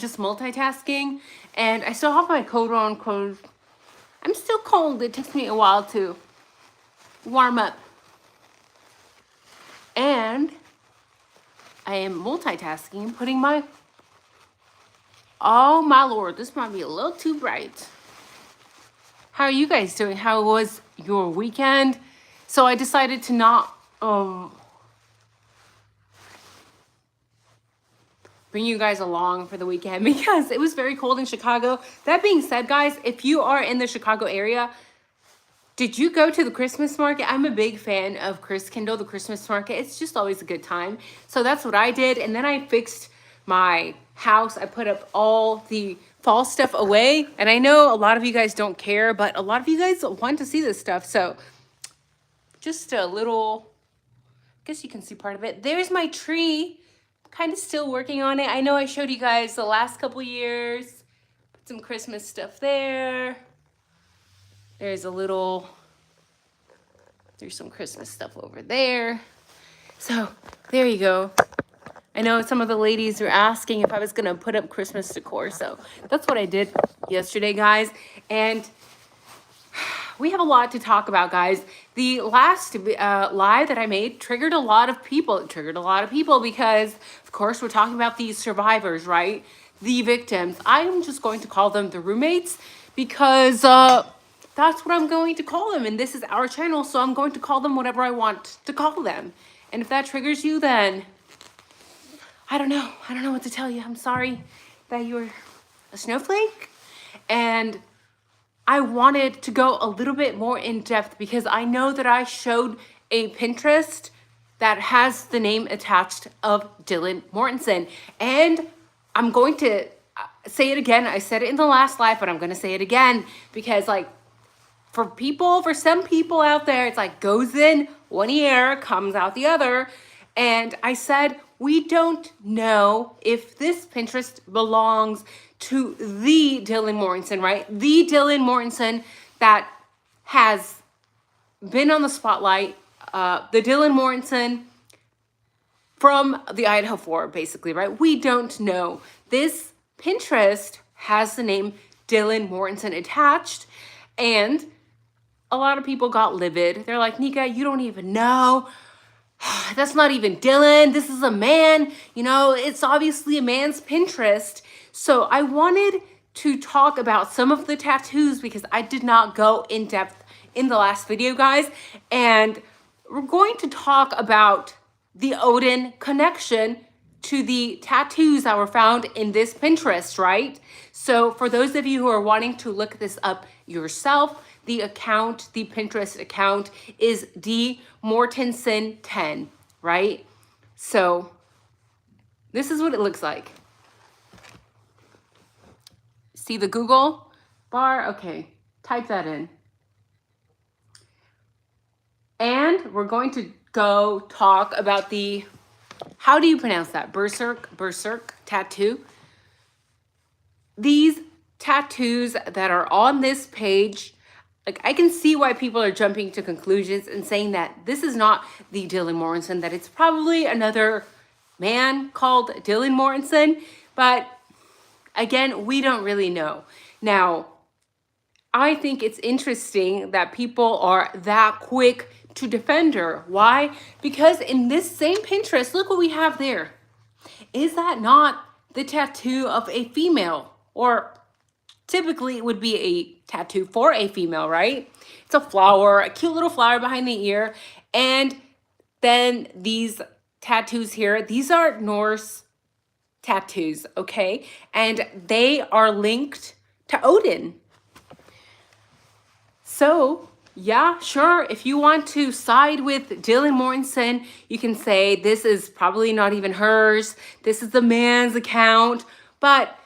just multitasking, and I still have my coat on because I'm still cold. It takes me a while to warm up. And I am multitasking, putting my, oh my Lord, this might be a little too bright. How are you guys doing? How was your weekend? So I decided to not bring you guys along for the weekend because it was very cold in Chicago. That being said, guys, if you are in the Chicago area, did you go to the Christmas market? I'm a big fan of Christkindl, the Christmas market. It's just always a good time. So that's what I did. And then I fixed my house. I put up all the fall stuff away. And I know a lot of you guys don't care, but a lot of you guys want to see this stuff. So just a little, I guess you can see part of it. There's my tree. Kind of still working on it. I know I showed you guys the last couple years. Put some Christmas stuff there. There's a little, there's some Christmas stuff over there. So there you go. I know some of the ladies were asking if I was gonna put up Christmas decor. So that's what I did yesterday, guys. And we have a lot to talk about, guys. The last live that I made triggered a lot of people. It triggered a lot of people because, of course, we're talking about these survivors, right? The victims. I'm just going to call them the roommates because that's what I'm going to call them. And this is our channel, so I'm going to call them whatever I want to call them. And if that triggers you, then I don't know. I don't know what to tell you. I'm sorry that you're a snowflake. And I wanted to go a little bit more in depth because I know that I showed a Pinterest that has the name attached of Dylan Mortensen. And I'm going to say it again. I said it in the last live, but I'm going to say it again because like for some people out there, it's like goes in one ear, comes out the other. And I said, we don't know if this Pinterest belongs to the Dylan Mortensen, right? The Dylan Mortensen that has been on the spotlight, the Dylan Mortensen from the IDAHO4, basically, right? We don't know. This Pinterest has the name Dylan Mortensen attached, and a lot of people got livid. They're like, Nika, you don't even know. That's not even Dylan. This is a man. You know, it's obviously a man's Pinterest. So I wanted to talk about some of the tattoos because I did not go in depth in the last video, guys. And we're going to talk about the Odin connection to the tattoos that were found in this Pinterest, right? So for those of you who are wanting to look this up yourself, the Pinterest account is dmortensen10, right? So this is what it looks like. See the Google bar? Okay, type that in. And we're going to go talk about the, how do you pronounce that? Berserk tattoo. These tattoos that are on this page, like I can see why people are jumping to conclusions and saying that this is not the Dylan Mortensen, that it's probably another man called Dylan Mortensen. But again, we don't really know. Now, I think it's interesting that people are that quick to defend her. Why? Because in this same Pinterest, look what we have there. Is that not the tattoo of a female? Or typically it would be a tattoo for a female, right? It's a flower, a cute little flower behind the ear. And then these tattoos here, these are Norse tattoos, okay? And they are linked to Odin. So yeah, sure, if you want to side with Dylan Mortensen, you can say this is probably not even hers. This is the man's account. But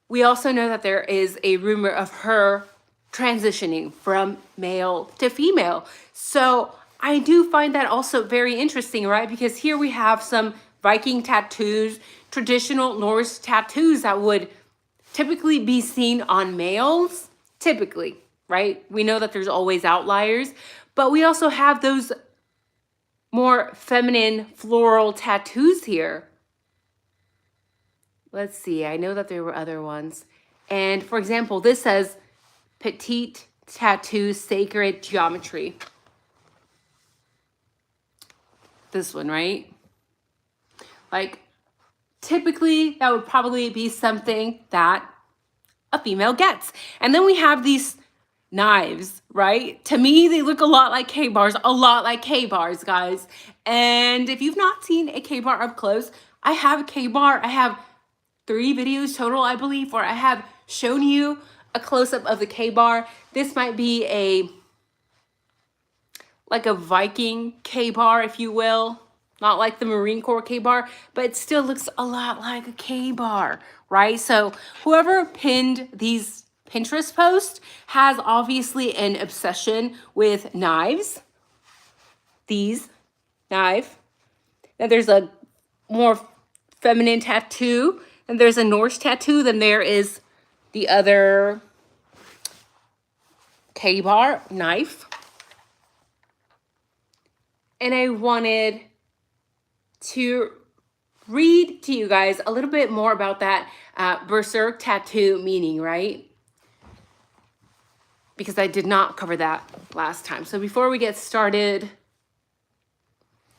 we also know that there is a rumor of her transitioning from male to female. So I do find that also very interesting, right? Because here we have some Viking tattoos, traditional Norse tattoos that would typically be seen on males, typically, right? We know that there's always outliers, but we also have those more feminine floral tattoos here. let's see. I know that there were other ones. And for example, this says petite tattoo sacred geometry. This one, right? Like, typically that would probably be something that a female gets. And then we have these knives, right? To me, they look a lot like K-bars, guys. And if you've not seen a K-bar up close, I have a K-bar. I have 3 videos total, I believe, where I have shown you a close-up of the K-bar. This might be like a Viking K-bar, if you will. Not like the Marine Corps K-bar, but it still looks a lot like a K-bar, right? So whoever pinned these Pinterest posts has obviously an obsession with knives. These knife. Then there's a more feminine tattoo. And there's a Norse tattoo. Then there is the other K-bar knife. And I wanted to read to you guys a little bit more about that Berserker tattoo meaning, right? Because I did not cover that last time. So before we get started,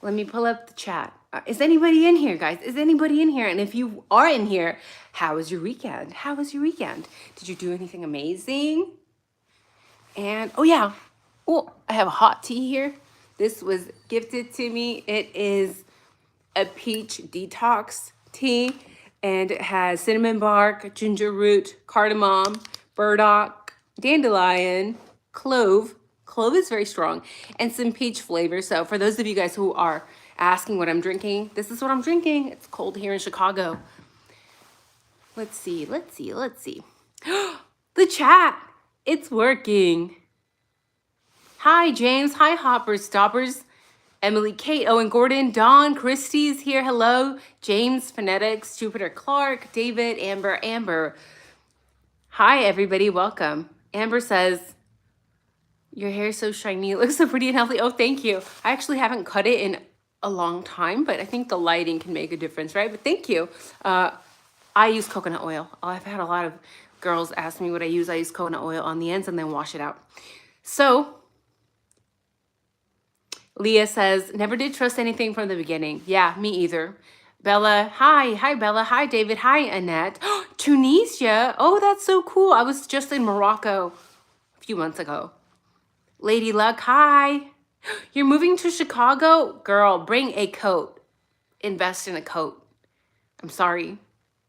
let me pull up the chat. Is anybody in here, guys? Is anybody in here? And if you are in here, how was your weekend? How was your weekend? Did you do anything amazing? And, oh yeah. Oh, I have a hot tea here. This was gifted to me. It is a peach detox tea, and it has cinnamon bark, ginger root, cardamom, burdock, dandelion, clove is very strong, and some peach flavor. So for those of you guys who are asking what I'm drinking, this is what I'm drinking. It's cold here in Chicago. Let's see. The chat, it's working. Hi James, hi Hoppers, Stoppers, Emily, Kate, Owen, Gordon, Dawn, Christie's here, hello, James, Phonetics, Jupiter, Clark, David, Amber. Hi everybody, welcome. Amber says, your hair is so shiny, it looks so pretty and healthy. Oh, thank you. I actually haven't cut it in a long time, but I think the lighting can make a difference, right? But thank you. I use coconut oil. I've had a lot of girls ask me what I use. I use coconut oil on the ends and then wash it out. So, Leah says, never did trust anything from the beginning. Yeah, me either. Bella, hi. Hi, Bella. Hi, David. Hi, Annette. Tunisia. Oh, that's so cool. I was just in Morocco a few months ago. Lady Luck, hi. You're moving to Chicago? Girl, bring a coat. Invest in a coat. I'm sorry.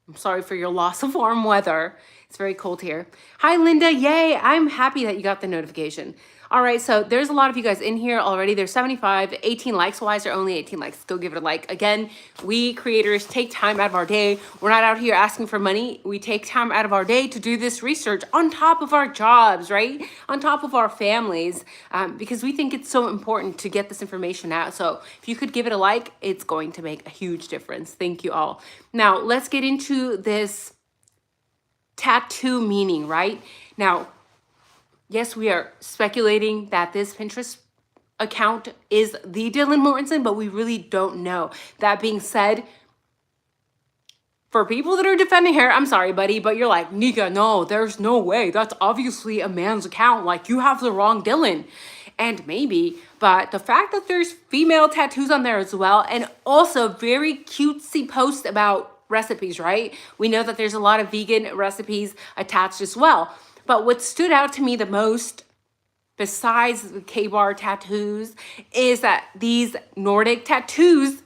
I'm sorry for your loss of warm weather. It's very cold here. Hi, Linda. Yay. I'm happy that you got the notification. All right, so there's a lot of you guys in here already. There's 75, 18 likes. Why is there only 18 likes? Go give it a like. Again, we creators take time out of our day. We're not out here asking for money. We take time out of our day to do this research on top of our jobs, right? On top of our families, because we think it's so important to get this information out. So if you could give it a like, it's going to make a huge difference. Thank you all. Now, let's get into this tattoo meaning, right? Now, yes, we are speculating that this Pinterest account is the Dylan Mortensen, but we really don't know. That being said, for people that are defending her, I'm sorry, buddy, but you're like, Nika, no, there's no way. That's obviously a man's account. Like, you have the wrong Dylan. And maybe, but the fact that there's female tattoos on there as well, and also very cutesy posts about recipes, right? We know that there's a lot of vegan recipes attached as well. But what stood out to me the most, besides the K-bar tattoos, is that these Nordic tattoos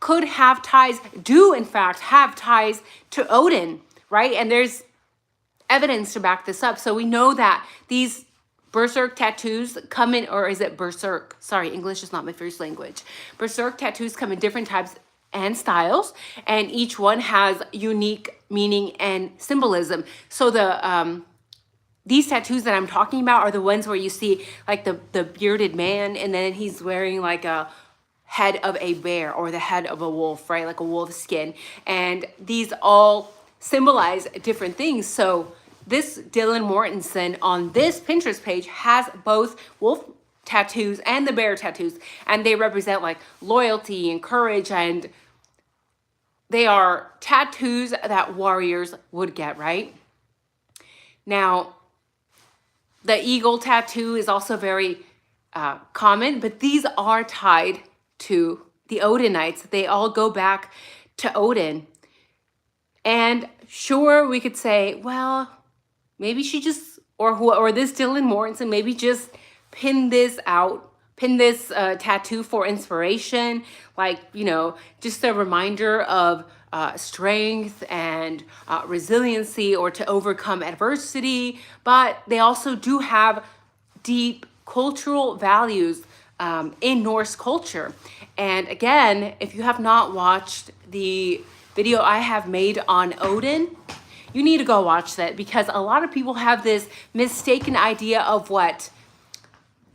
could have ties, do in fact have ties to Odin, right? And there's evidence to back this up. So we know that these Berserk tattoos come in, or is it Berserk? Sorry, English is not my first language. Berserk tattoos come in different types and styles, and each one has unique meaning and symbolism. So these tattoos that I'm talking about are the ones where you see like the bearded man, and then he's wearing like a head of a bear or the head of a wolf, right? Like a wolf skin. And these all symbolize different things. So this Dylan Mortensen on this Pinterest page has both wolf tattoos and the bear tattoos, and they represent like loyalty and courage and they are tattoos that warriors would get, right? Now, the eagle tattoo is also very common, but these are tied to the Odinites. They all go back to Odin. And sure, we could say, well, maybe she just, or this Dylan Mortensen, maybe just pin this tattoo for inspiration, like, you know, just a reminder of strength and resiliency, or to overcome adversity. But they also do have deep cultural values in Norse culture. And again, if you have not watched the video I have made on Odin, you need to go watch that, because a lot of people have this mistaken idea of what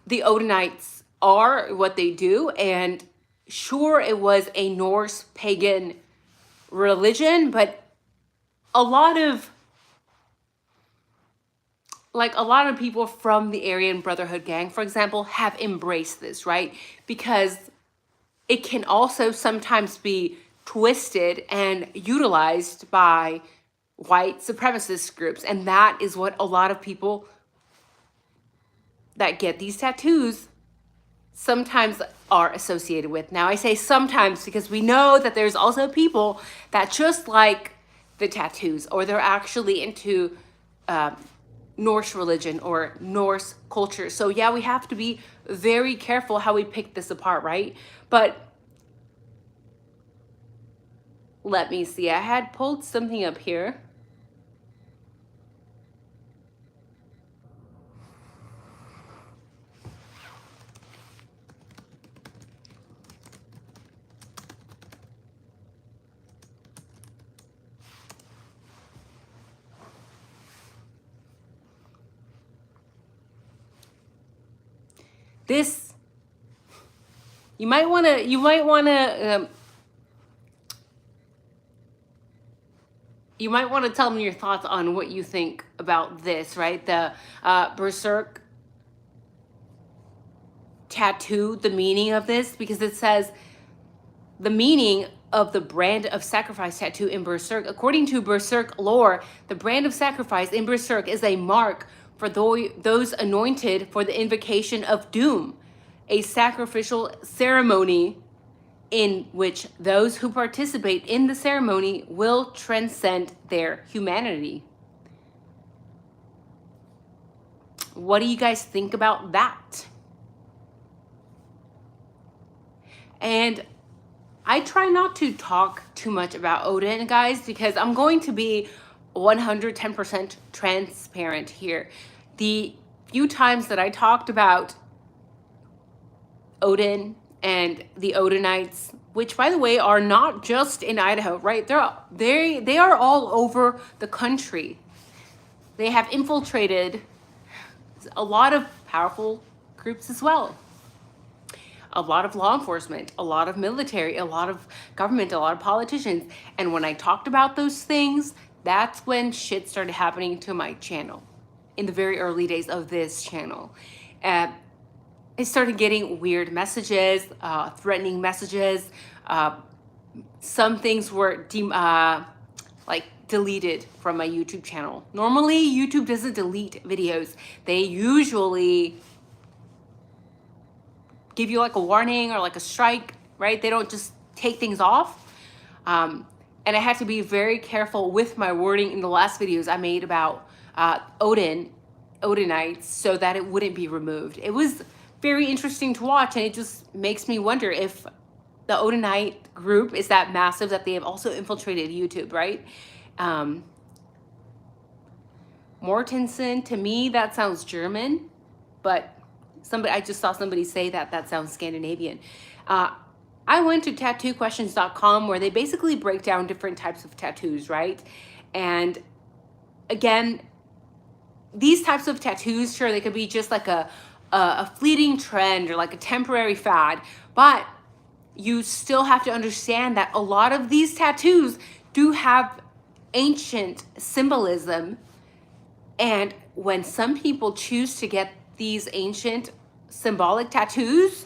the Odinites are, what they do. And sure, it was a Norse pagan religion, but a lot of people from the Aryan Brotherhood gang, for example, have embraced this, right? Because it can also sometimes be twisted and utilized by white supremacist groups. And that is what a lot of people that get these tattoos sometimes are associated with. Now, I say sometimes because we know that there's also people that just like the tattoos, or they're actually into Norse religion or Norse culture. So yeah, we have to be very careful how we pick this apart, right? But let me see, I had pulled something up here. This, you might want to tell me your thoughts on what you think about this, right? The Berserker tattoo, the meaning of this, because it says the meaning of the brand of sacrifice tattoo in Berserk. According to Berserk lore, the brand of sacrifice in Berserk is a mark for those anointed for the invocation of doom, a sacrificial ceremony in which those who participate in the ceremony will transcend their humanity. What do you guys think about that? And I try not to talk too much about Odin, guys, because I'm going to be 110% transparent here. The few times that I talked about Odin and the Odinites, which by the way are not just in Idaho, right? They are all over the country. They have infiltrated a lot of powerful groups as well. A lot of law enforcement, a lot of military, a lot of government, a lot of politicians. And when I talked about those things, that's when shit started happening to my channel in the very early days of this channel. I started getting weird messages, threatening messages. Some things were deleted from my YouTube channel. Normally, YouTube doesn't delete videos. They usually give you like a warning or like a strike, right? They don't just take things off. And I had to be very careful with my wording in the last videos I made about Odinites, so that it wouldn't be removed. It was very interesting to watch, and it just makes me wonder if the Odinite group is that massive that they have also infiltrated YouTube, right? Mortensen, to me, that sounds German, but I just saw somebody say that sounds Scandinavian. I went to tattooquestions.com, where they basically break down different types of tattoos, right? And again, these types of tattoos, sure, they could be just like a fleeting trend or like a temporary fad, but you still have to understand that a lot of these tattoos do have ancient symbolism. And when some people choose to get these ancient symbolic tattoos,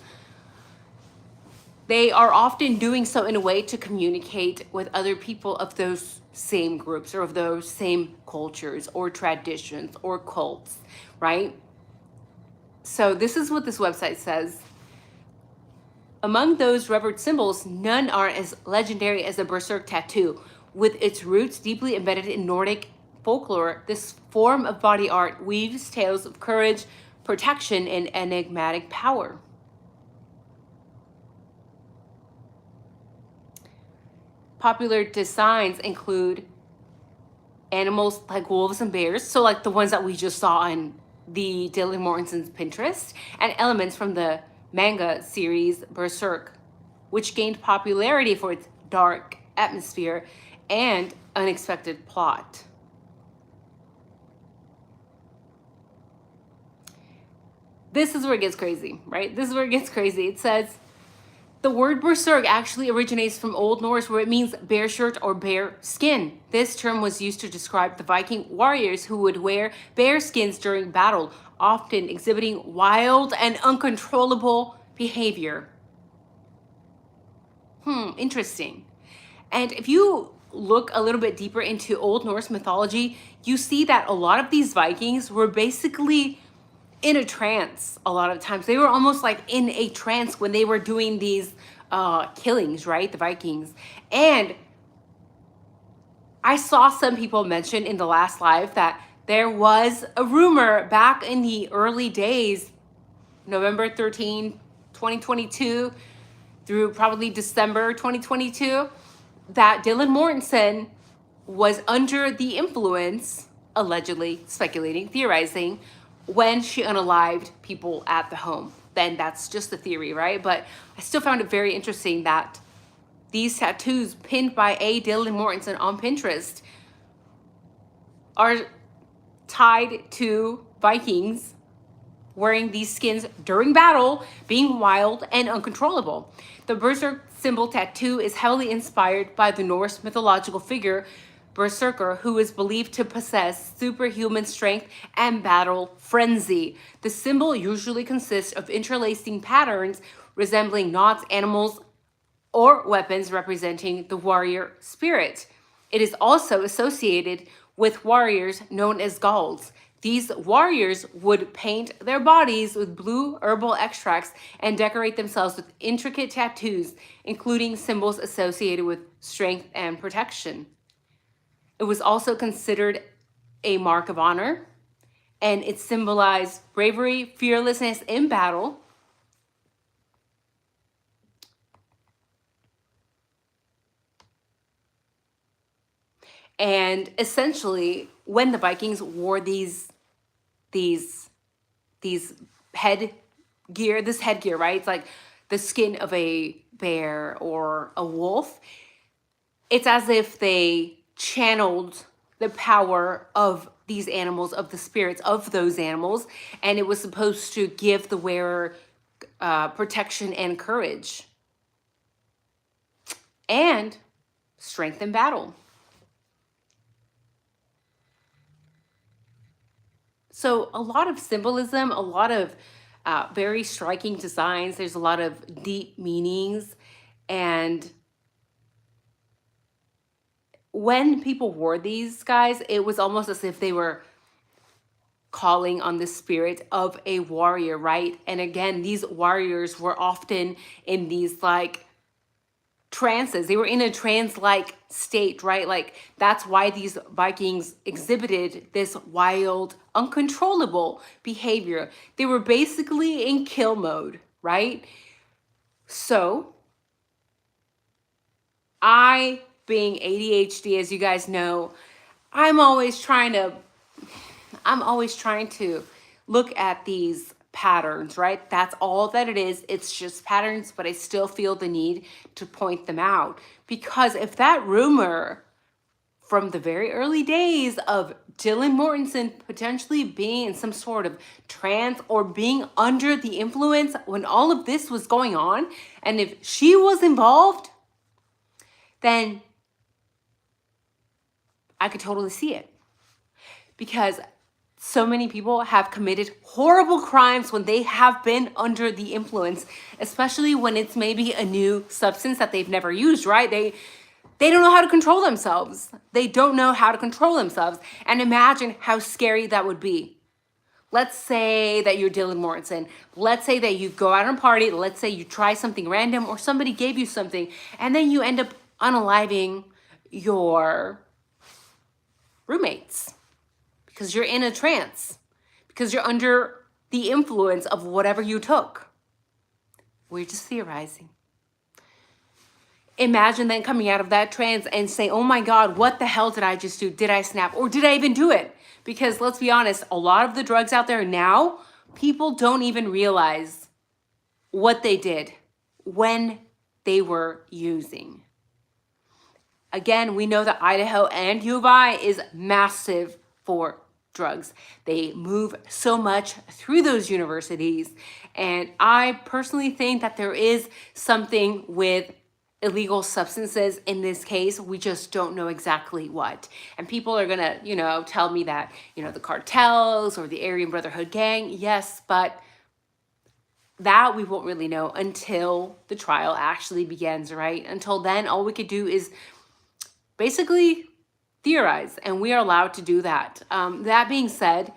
they are often doing so in a way to communicate with other people of those same groups or of those same cultures or traditions or cults, right? So this is what this website says. Among those revered symbols, none are as legendary as the Berserker tattoo. With its roots deeply embedded in Nordic folklore, this form of body art weaves tales of courage, protection, and enigmatic power. Popular designs include animals like wolves and bears, so like the ones that we just saw on the Dylan Mortensen's Pinterest, and elements from the manga series Berserker, which gained popularity for its dark atmosphere and unexpected plot. This is where it gets crazy, right? This is where it gets crazy. It says, the word berserk actually originates from Old Norse, where it means bear shirt or bear skin. This term was used to describe the Viking warriors who would wear bear skins during battle, often exhibiting wild and uncontrollable behavior. Interesting. And if you look a little bit deeper into Old Norse mythology, you see that a lot of these Vikings were basically in a trance a lot of times. They were almost like in a trance when they were doing these killings, right? The Vikings. And I saw some people mention in the last live that there was a rumor back in the early days, November 13, 2022, through probably December 2022, that Dylan Mortensen was under the influence, allegedly speculating, theorizing, when she unalived people at the home. Then that's just a theory, right? But I still found it very interesting that these tattoos pinned by A. Dylan Mortensen on Pinterest are tied to Vikings wearing these skins during battle, being wild and uncontrollable. The Berserker symbol tattoo is heavily inspired by the Norse mythological figure Berserker, who is believed to possess superhuman strength and battle frenzy. The symbol usually consists of interlacing patterns resembling knots, animals, or weapons representing the warrior spirit. It is also associated with warriors known as Gauls. These warriors would paint their bodies with blue herbal extracts and decorate themselves with intricate tattoos, including symbols associated with strength and protection. It was also considered a mark of honor, and it symbolized bravery, fearlessness in battle. And essentially, when the Vikings wore these headgear, right? It's like the skin of a bear or a wolf. It's as if they channeled the power of these animals, of the spirits of those animals, and it was supposed to give the wearer protection and courage and strength in battle. So a lot of symbolism, a lot of very striking designs. There's a lot of deep meanings. And when people wore these guys, it was almost as if they were calling on the spirit of a warrior, right? And again, these warriors were often in these like trances. They were in a trance-like state, right? Like that's why these Vikings exhibited this wild, uncontrollable behavior. They were basically in kill mode, right? So I, being ADHD, as you guys know, I'm always trying to look at these patterns, right? That's all that it is. It's just patterns, but I still feel the need to point them out. Because if that rumor from the very early days of Dylan Mortensen potentially being in some sort of trance or being under the influence when all of this was going on, and if she was involved, then I could totally see it. Because so many people have committed horrible crimes when they have been under the influence, especially when it's maybe a new substance that they've never used, right? They don't know how to control themselves. They don't know how to control themselves. And imagine how scary that would be. Let's say that you're Dylan Mortensen. Let's say that you go out and party. Let's say you try something random or somebody gave you something and then you end up unaliving your roommates because you're in a trance, because you're under the influence of whatever you took. We're just theorizing. Imagine then coming out of that trance and say, oh my God, what the hell did I just do? Did I snap or did I even do it? Because let's be honest, a lot of the drugs out there now, people don't even realize what they did when they were using. Again, we know that Idaho and U of I is massive for drugs. They move so much through those universities. And I personally think that there is something with illegal substances in this case. We just don't know exactly what. And people are gonna, tell me that, the cartels or the Aryan Brotherhood gang, yes, but that we won't really know until the trial actually begins, right? Until then, all we could do is basically theorize, and we are allowed to do that. That being said,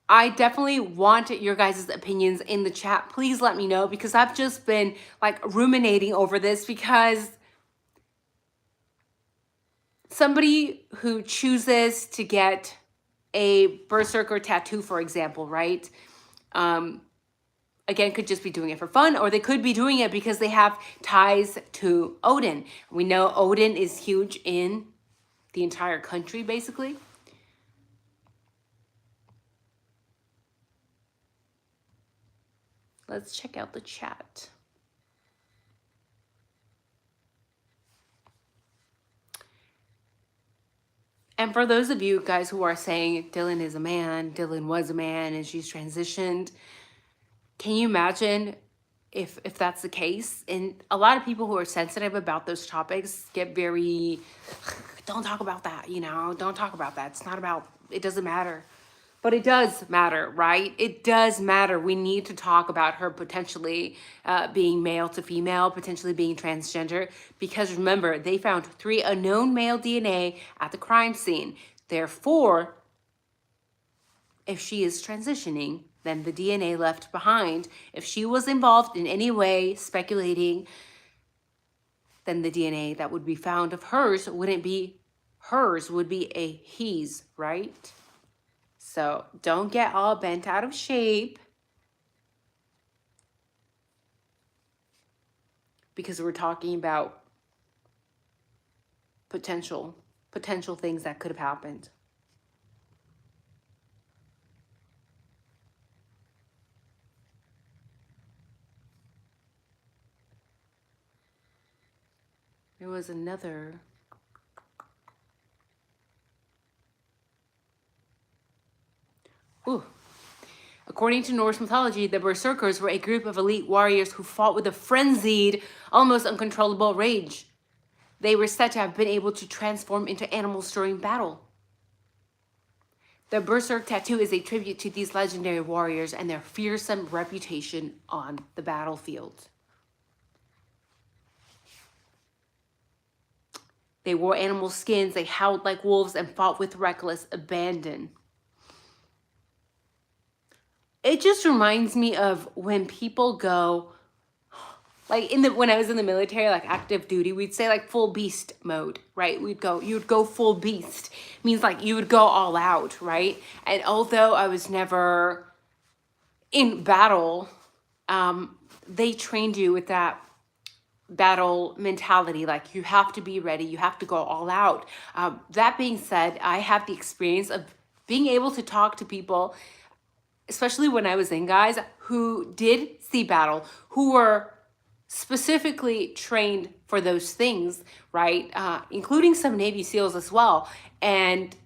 I definitely want your guys' opinions in the chat. Please let me know, because I've just been ruminating over this, because somebody who chooses to get a Berserker tattoo, for example, right? Again, could just be doing it for fun, or they could be doing it because they have ties to Odin. We know Odin is huge in the entire country, basically. Let's check out the chat. And for those of you guys who are saying Dylan is a man, Dylan was a man, and she's transitioned, can you imagine if that's the case? And a lot of people who are sensitive about those topics get very, don't talk about that, don't talk about that. It's not about, it doesn't matter. But it does matter, right? It does matter. We need to talk about her potentially being male to female, potentially being transgender, because remember, they found 3 unknown male DNA at the crime scene. Therefore, if she is transitioning, then the DNA left behind, if she was involved in any way speculating, then the DNA that would be found of hers wouldn't be hers, would be a he's, right? So don't get all bent out of shape because we're talking about potential things that could have happened. There was another. Ooh. According to Norse mythology, the Berserkers were a group of elite warriors who fought with a frenzied, almost uncontrollable rage. They were said to have been able to transform into animals during battle. The Berserk tattoo is a tribute to these legendary warriors and their fearsome reputation on the battlefield. They wore animal skins, they howled like wolves, and fought with reckless abandon. It just reminds me of when people go, when I was in the military, active duty, we'd say full beast mode, right? You'd go full beast. Means you would go all out, right? And although I was never in battle, they trained you with that battle mentality. You have to be ready, you have to go all out. That being said, I have the experience of being able to talk to people, especially when I was in, guys, who did see battle, who were specifically trained for those things, right? Including some Navy SEALs as well. And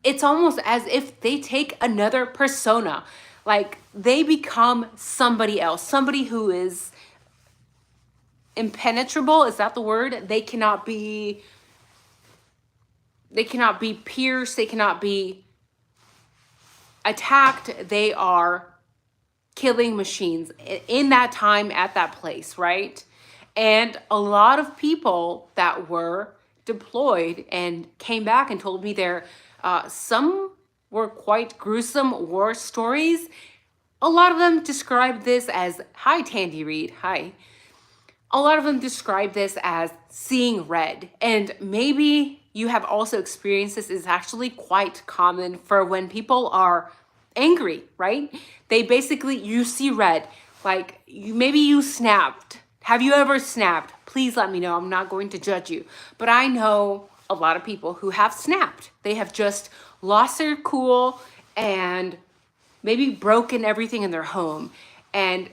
it's almost as if they take another persona. They become somebody else, somebody who is impenetrable. Is that the word? They cannot be pierced. They cannot be attacked, they are killing machines in that time at that place, right? And a lot of people that were deployed and came back and told me some were quite gruesome war stories. A lot of them described this as, hi Tandy Reed, hi. A lot of them describe this as seeing red. And maybe you have also experienced this. It's actually quite common for when people are angry, right? They basically, you see red, like maybe you snapped. Have you ever snapped? Please let me know. I'm not going to judge you. But I know a lot of people who have snapped. They have just lost their cool and maybe broken everything in their home. And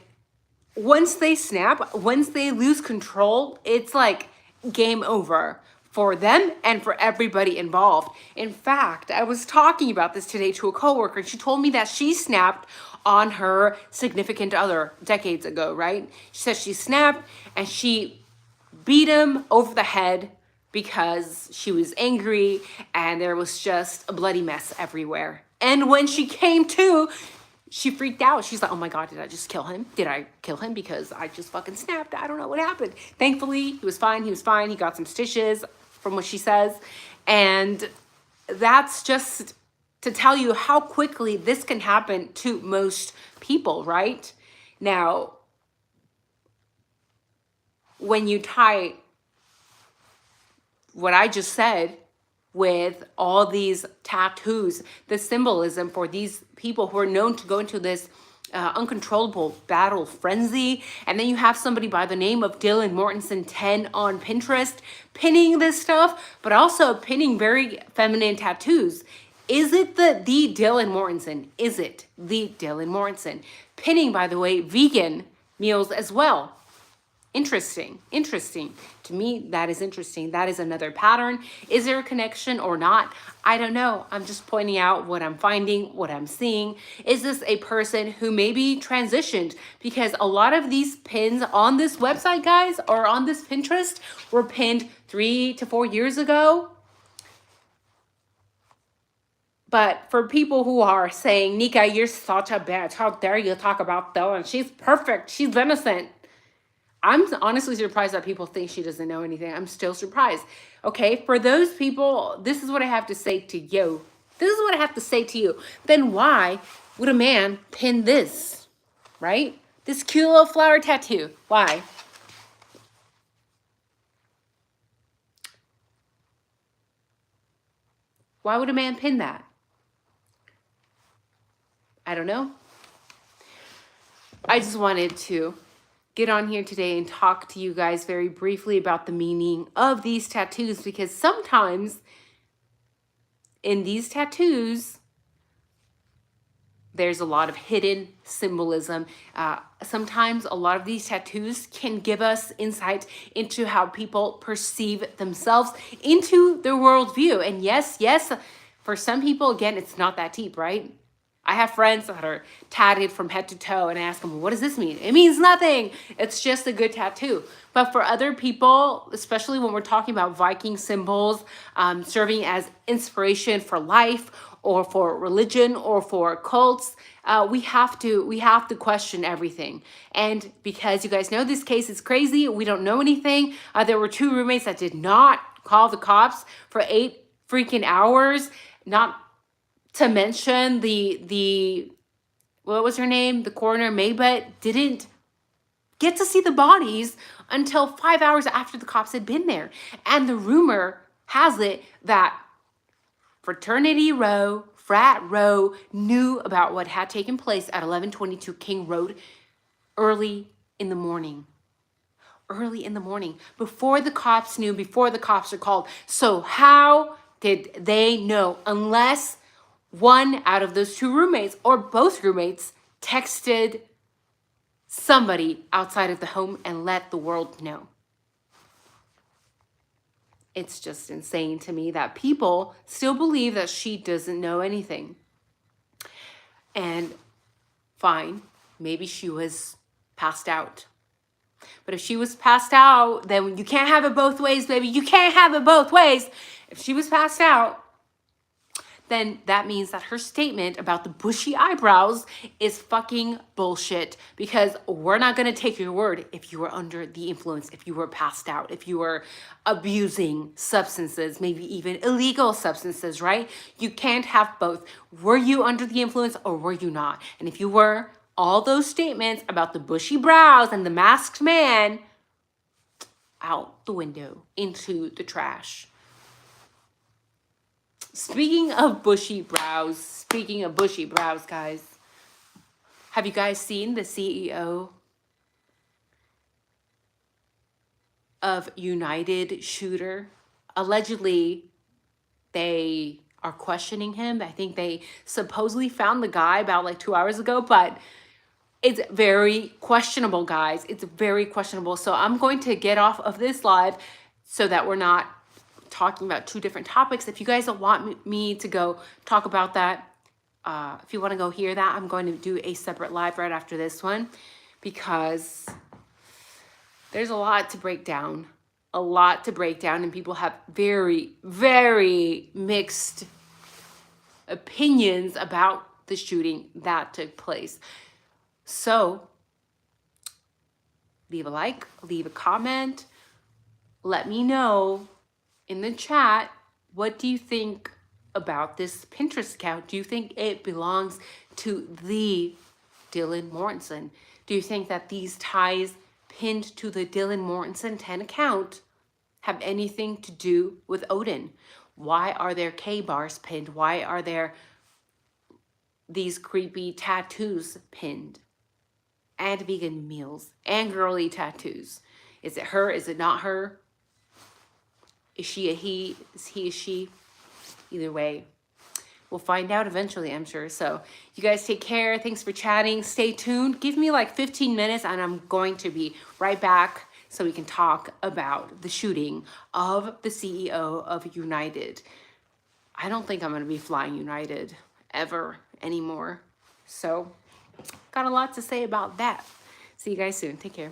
once they snap, once they lose control, it's like game over for them and for everybody involved. In fact, I was talking about this today to a coworker, and she told me that she snapped on her significant other decades ago, right? She said she snapped and she beat him over the head because she was angry and there was just a bloody mess everywhere. And when she came to, she freaked out. She's like, oh my God, did I just kill him? Did I kill him because I just fucking snapped? I don't know what happened. Thankfully, he was fine. He was fine. He got some stitches from what she says. And that's just to tell you how quickly this can happen to most people, right? Now, when you tie what I just said with all these tattoos, the symbolism for these people who are known to go into this uncontrollable battle frenzy. And then you have somebody by the name of Dylan Mortensen 10 on Pinterest pinning this stuff, but also pinning very feminine tattoos. Is it the Dylan Mortensen? Is it the Dylan Mortensen? Pinning, by the way, vegan meals as well. Interesting. To me, that is interesting. That is another pattern. Is there a connection or not? I don't know. I'm just pointing out what I'm finding, what I'm seeing. Is this a person who maybe transitioned? Because a lot of these pins on this website, guys, or on this Pinterest were pinned 3 to 4 years ago. But for people who are saying, Nika, you're such a bitch. How dare you talk about Dylan? She's perfect. She's innocent. I'm honestly surprised that people think she doesn't know anything. I'm still surprised. Okay, for those people, this is what I have to say to you. This is what I have to say to you. Then why would a man pin this, right? This cute little flower tattoo. Why? Why would a man pin that? I don't know. I just wanted to get on here today and talk to you guys very briefly about the meaning of these tattoos, because sometimes in these tattoos, there's a lot of hidden symbolism. Sometimes a lot of these tattoos can give us insight into how people perceive themselves, into their worldview. And yes, for some people, again, it's not that deep, right? I have friends that are tatted from head to toe, and I ask them, what does this mean? It means nothing. It's just a good tattoo. But for other people, especially when we're talking about Viking symbols, serving as inspiration for life or for religion or for cults, we have to question everything. And because you guys know this case is crazy, we don't know anything. There were 2 roommates that did not call the cops for 8 freaking hours, not to mention the what was her name? The coroner, Maybet, didn't get to see the bodies until 5 hours after the cops had been there. And the rumor has it that Fraternity Row, Frat Row, knew about what had taken place at 1122 King Road early in the morning. Before the cops knew, before the cops were called. So how did they know? Unless one out of those 2 roommates or both roommates texted somebody outside of the home and let the world know. It's just insane to me that people still believe that she doesn't know anything. And fine, maybe she was passed out. But if she was passed out, then you can't have it both ways, baby. You can't have it both ways. If she was passed out, then that means that her statement about the bushy eyebrows is fucking bullshit, because we're not going to take your word if you were under the influence, if you were passed out, if you were abusing substances, maybe even illegal substances, right? You can't have both. Were you under the influence or were you not? And if you were, all those statements about the bushy brows and the masked man, out the window, into the trash. Speaking of bushy brows, guys, have you guys seen the CEO of United shooter? Allegedly, they are questioning him. I think they supposedly found the guy about like 2 hours ago, but it's very questionable, guys. It's very questionable. So I'm going to get off of this live so that we're not talking about two different topics. If you guys don't want me to go talk about that, if you want to go hear that, I'm going to do a separate live right after this one, because there's a lot to break down. And people have very, very mixed opinions about the shooting that took place. So leave a like, leave a comment, let me know in the chat, what do you think about this Pinterest account? Do you think it belongs to the Dylan Mortensen? Do you think that these ties pinned to the Dylan Mortensen 10 account have anything to do with Odin? Why are there K bars pinned? Why are there these creepy tattoos pinned? And vegan meals and girly tattoos. Is it her? Is it not her? Is she a he? Is he a she? Either way, we'll find out eventually, I'm sure. So you guys take care. Thanks for chatting. Stay tuned. Give me like 15 minutes and I'm going to be right back so we can talk about the shooting of the CEO of United. I don't think I'm going to be flying United ever anymore. So got a lot to say about that. See you guys soon. Take care.